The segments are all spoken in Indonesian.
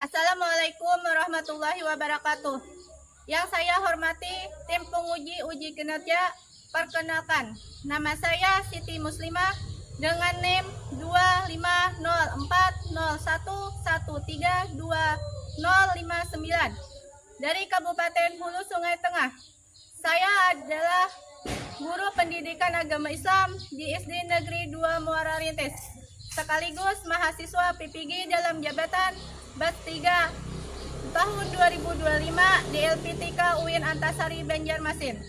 Assalamualaikum warahmatullahi wabarakatuh. Yang saya hormati tim penguji uji kinerja, perkenalkan, nama saya Siti Muslimah dengan NIM 250401132059 dari Kabupaten Hulu Sungai Tengah. Saya adalah guru pendidikan agama Islam di SD Negeri 2 Muara Rintis, sekaligus mahasiswa PPG dalam jabatan BAT 3 tahun 2025 di LPTK UIN Antasari Banjarmasin.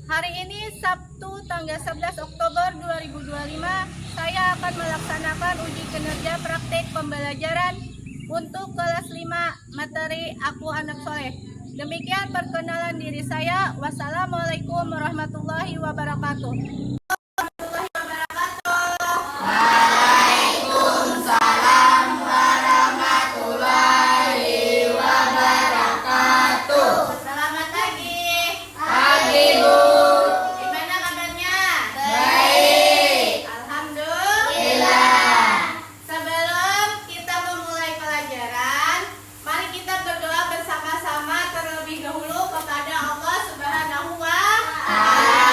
Hari ini Sabtu tanggal 11 Oktober 2025, saya akan melaksanakan uji kinerja praktik pembelajaran untuk kelas 5 materi Aku Anak Soleh. Demikian perkenalan diri saya. Wassalamualaikum warahmatullahi wabarakatuh. Selamat pagi. Pagi, Bu. Gimana kabarnya? Baik. Alhamdulillah. Sebelum kita memulai pelajaran, mari kita berdoa bersama-sama terlebih dahulu kepada Allah Subhanahu wa Ta'ala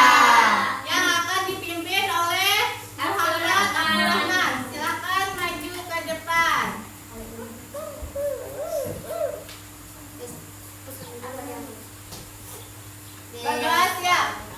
yang akan dipimpin oleh Al-Hadrat Abdul Rahman. Silakan maju ke depan. Berdoa siap.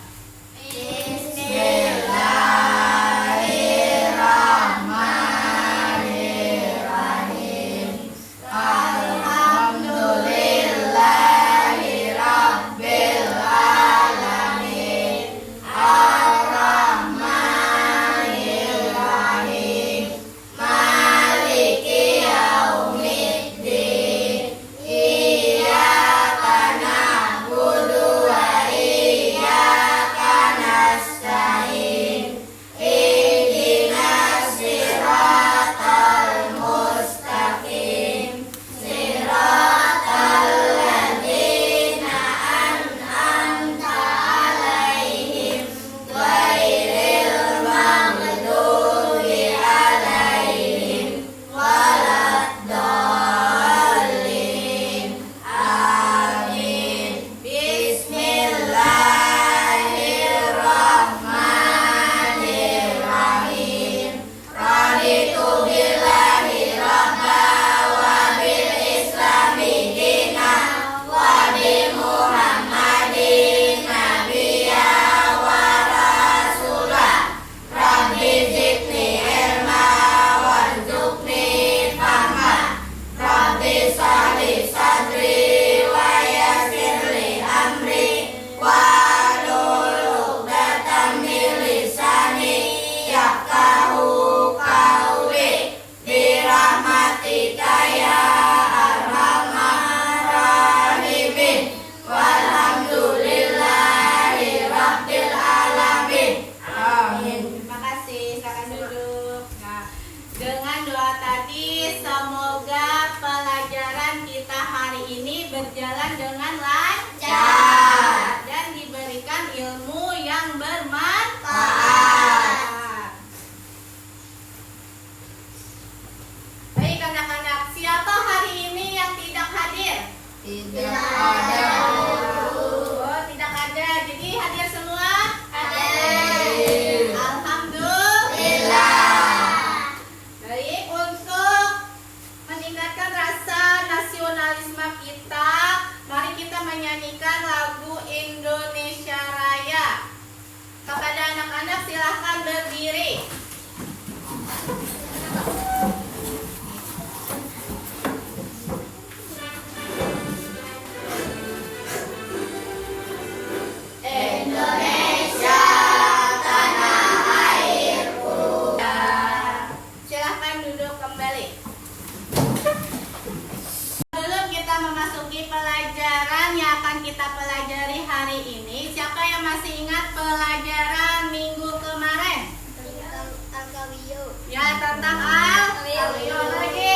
Terima kasih, silakan duduk. Nah, dengan doa tadi, semoga pelajaran kita hari ini berjalan dengan lancar dan diberikan ilmu yang bermanfaat. Baik anak-anak, siapa hari ini yang tidak hadir? Tidak ada. Oh, tidak ada. Jadi hadir semua? Hadir. Alhamdulillah. Baik, untuk meningkatkan rasa nasionalisme kita, mari kita menyanyikan lagu Indonesia Raya. Kepada anak-anak silahkan berdiri. Silahkan duduk kembali. Sebelum kita memasuki pelajaran yang akan kita pelajari hari ini, siapa yang masih ingat pelajaran minggu kemarin? Ya, tentang al-Alwio lagi.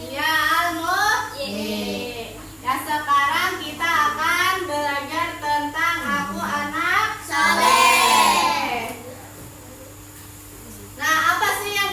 Ya, al-Mu'min. Ya, sekarang kita akan belajar tentang Aku Anak Soleh. Nah, apa sih yang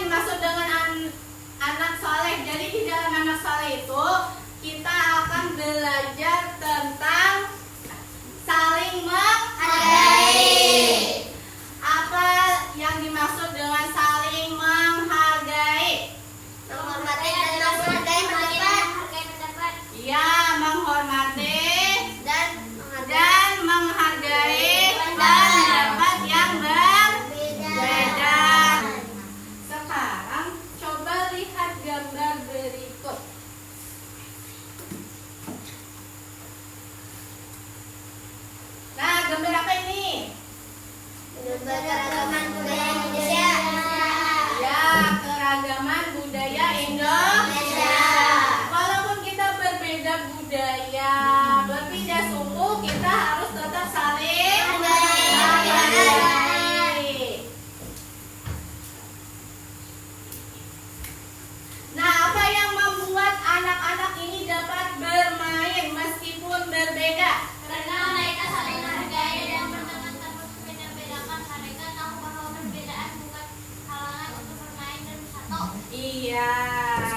berbeda? Karena mereka saling menghargai dan berteman tanpa membeda-bedakan. Mereka tahu bahwa perbedaan bukan halangan untuk bermain dan bersatu. Iya,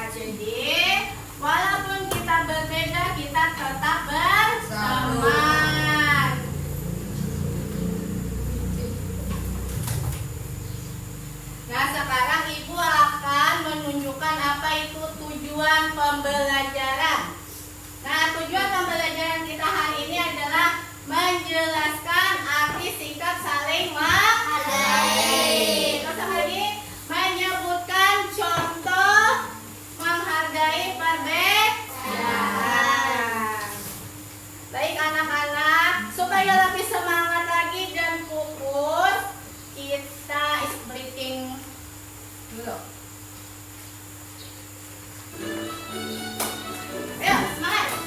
jadi walaupun kita berbeda, kita tetap berteman. Nah, sekarang Ibu akan menunjukkan apa itu tujuan pembelajaran. Nah, tujuan pembelajaran kita hari ini adalah menjelaskan arti sikap saling menghargai. Terus apa lagi? Menyebutkan contoh menghargai perbedaan. Baik anak-anak, supaya lebih semangat lagi dan fokus, kita is breathing dulu. Ayo, semangat.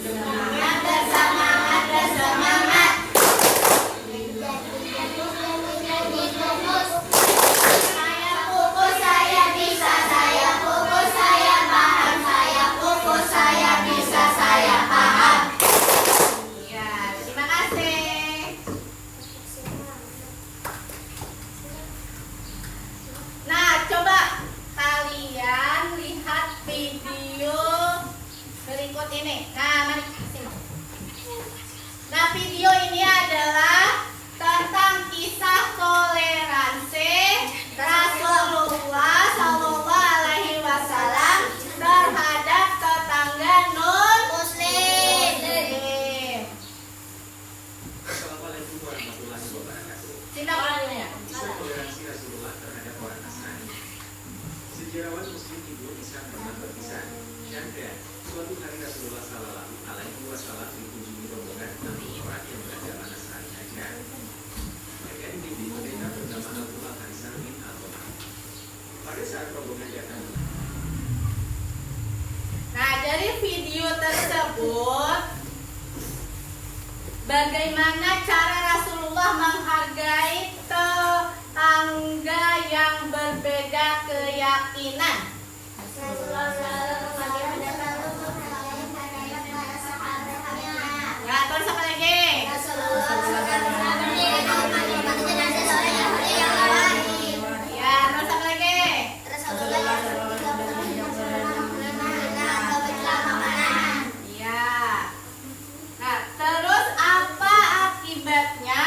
Semangat, bersemangat, bersemangat. Saya fokus, saya bisa, saya fokus, saya paham, saya fokus, saya bisa, saya paham. Ya, terima kasih. Nah, coba kalian lihat video berikut ini. Nah, mari simak. Nah, video ini adalah tentang kisah toleransi Rasulullah Shallallahu Alaihi Wasallam terhadap tetangga non Muslim. Assalamualaikum warahmatullahi wabarakatuh. Simak videonya. Kisah toleransi Rasulullah terhadap orang Nasrani. Sejarawan Muslim Ibu Ishaq pernah berkisah, Chandra, suatu hari Rasulullah Sallallahu Alaihi Wasallam dikunjungi rombongan 6 orang yang beragama Nasrani aja. Mereka dibimbing pendeta bernama Abdullah Harisah bin Al-Qamah. Pada saat rombongan datang, Nah, dari video tersebut bagaimana cara Rasulullah menghargai tetangga yang berbeda keyakinan. Ya, terus apa lagi? Ya, terus apa lagi? Iya. Nah, terus apa akibatnya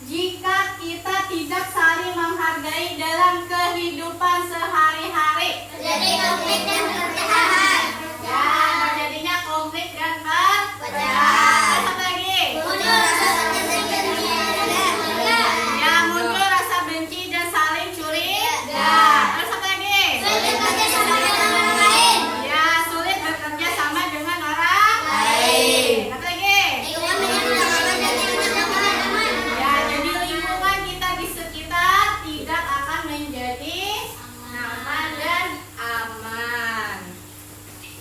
jika kita tidak saling menghargai dalam kehidupan sehari-hari? Jadi konflik dan perpecahan. Ya, terjadinya konflik dan perpecahan. Terus apa lagi? Muncul rasa benci dan Ya, muncul rasa benci dan saling curiga. Terus apa lagi? sulit bekerja sama dengan orang lain. Ya, sulit bekerja sama dengan orang lain. Apa lagi? Lingkungan menjadi nyaman dan tidak nyaman. Ya, jadi lingkungan kita di sekitar tidak akan menjadi nyaman dan aman.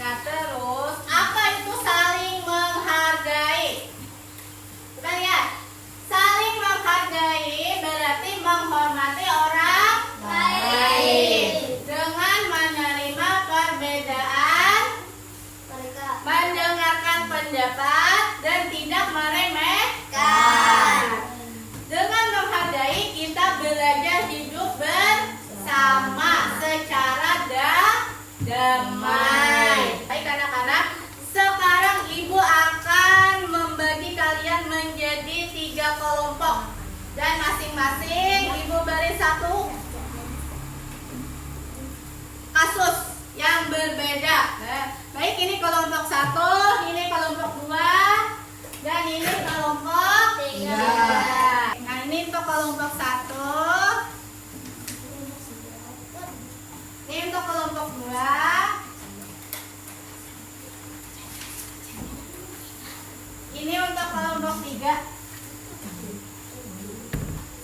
Nah, terus apa itu saling menghargai? Kita lihat. Saling menghargai berarti menghormati orang lain dengan menerima perbedaan, mendengarkan pendapat dan tidak meremehkan. Dengan menghargai kita belajar hidup bersama secara damai. Baik anak-anak, sekarang Ibu akan membagi kalian menjadi 3 kelompok dan masing-masing Ibu beri satu kasus yang berbeda. Baik, ini kelompok 1, ini kelompok 2, dan ini kelompok 3. Nah, ini untuk kelompok 1, ini untuk kelompok 2, ini untuk kelompok 3.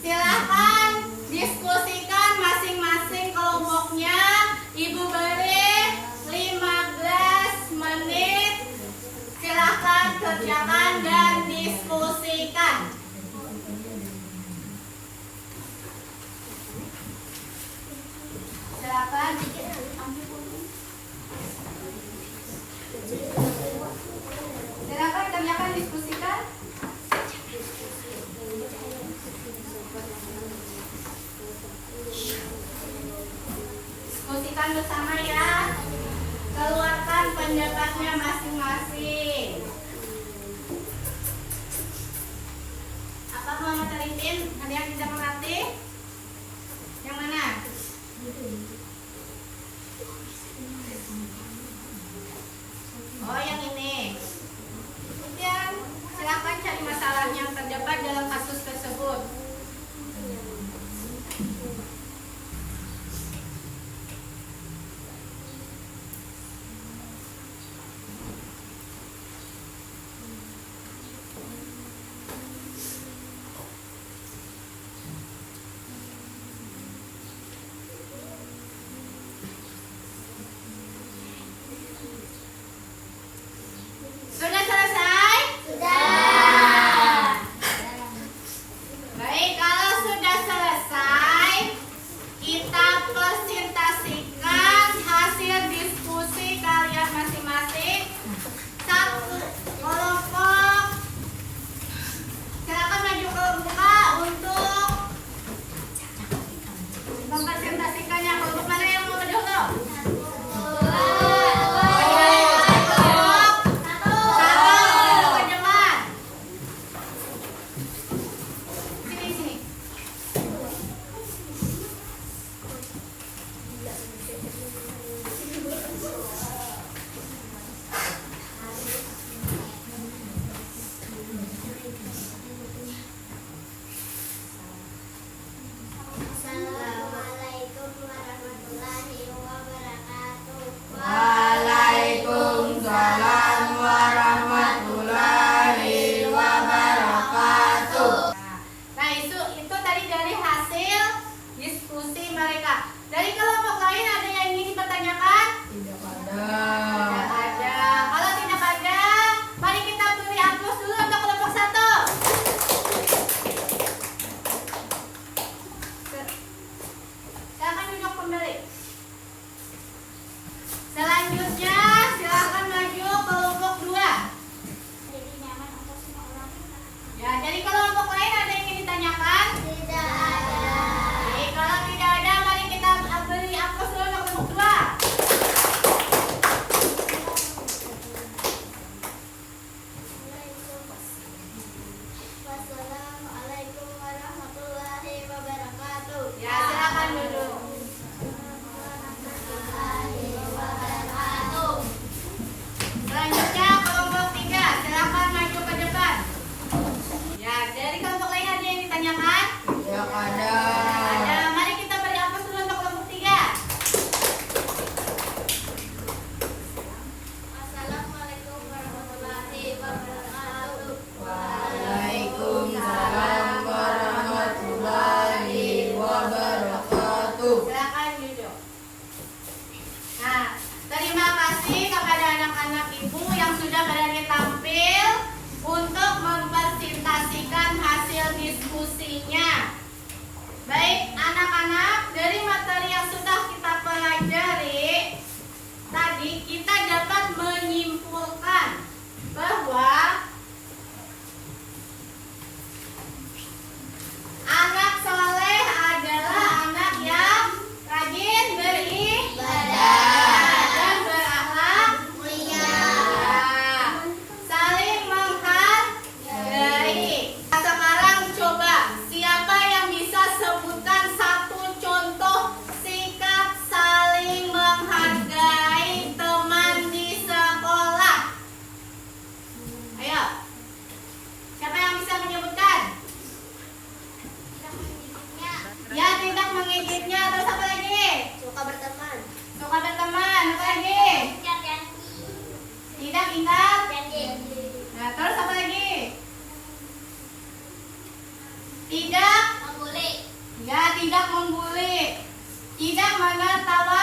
Silahkan diskusikan masing-masing kelompoknya. Ibu beri 15 menit. Silahkan kerjakan dan diskusikan. Silakan bersama ya. Keluarkan pendapatnya masing-masing. Apa Muhammad Arifin? Ada yang tidak mengerti? Yang mana? Oh, yang ini. Kemudian silakan cari masalah yang terdapat dalam kasus tersebut. Sudah selesai? Sudah. Baik, kalau sudah selesai, kita presentasikan hasil diskusi kalian masing-masing. Satu kelompok, silakan maju ke muka untuk mempresentasikannya. Kelompok mana yang mau maju dulu? Assalamualaikum warahmatullahi wabarakatuh. Waalaikumsalam warahmatullahi wabarakatuh. Nah, itu tadi dari hasil diskusi mereka. Dari kelompok lain ada yang ingin dipertanyakan? Tidak ada. Tidak ada. Kalau tidak ada, mari kita beri aplaus dulu untuk kelompok 1. Silakan duduk kembali. Selanjutnya, silakan maju kelompok 2. Jadi nyaman untuk semua orang. Ya, dari kelompok lain ada yang ingin ditanyakan? Tidak ada. Oke, kalau tidak ada, mari kita beri aplaus dulu untuk kelompok 2. Wassalamualaikum warahmatullahi wabarakatuh. Ya, silakan duduk. Warahmatullahi wabarakatuh. Selanjutnya kelompok 3, silakan maju ke depan. Ya, dari kelompok lain ada yang ditanyakan? Tidak ada. Ada. Mari kita beri aplaus dulu untuk kelompok 3. Assalamualaikum warahmatullahi wabarakatuh. Waalaikumsalam warahmatullahi wabarakatuh. Silakan duduk. Nah, terima kasih kepada anak-anak ibu yang sudah berani tampil untuk mempresentasikan hasil diskusinya. Baik, anak-anak, dari materi yang sudah kita pelajari tadi, kita dapat menyimpulkan bahwa anak soleh adalah anak yang rajin beribadah dan berakhlak mulia, saling menghargai. Sekarang coba, siapa yang bisa sebutkan satu contoh sikap saling menghargai teman di sekolah? Ayo, siapa yang bisa menyebutkan? Ya, tidak mengikitnya. Terus apa lagi? Suka berteman. Suka berteman. Apa lagi? Tidak ingat. Nah, terus apa lagi? Tidak. Membuli. Ya, tidak membuli. Tidak menertawa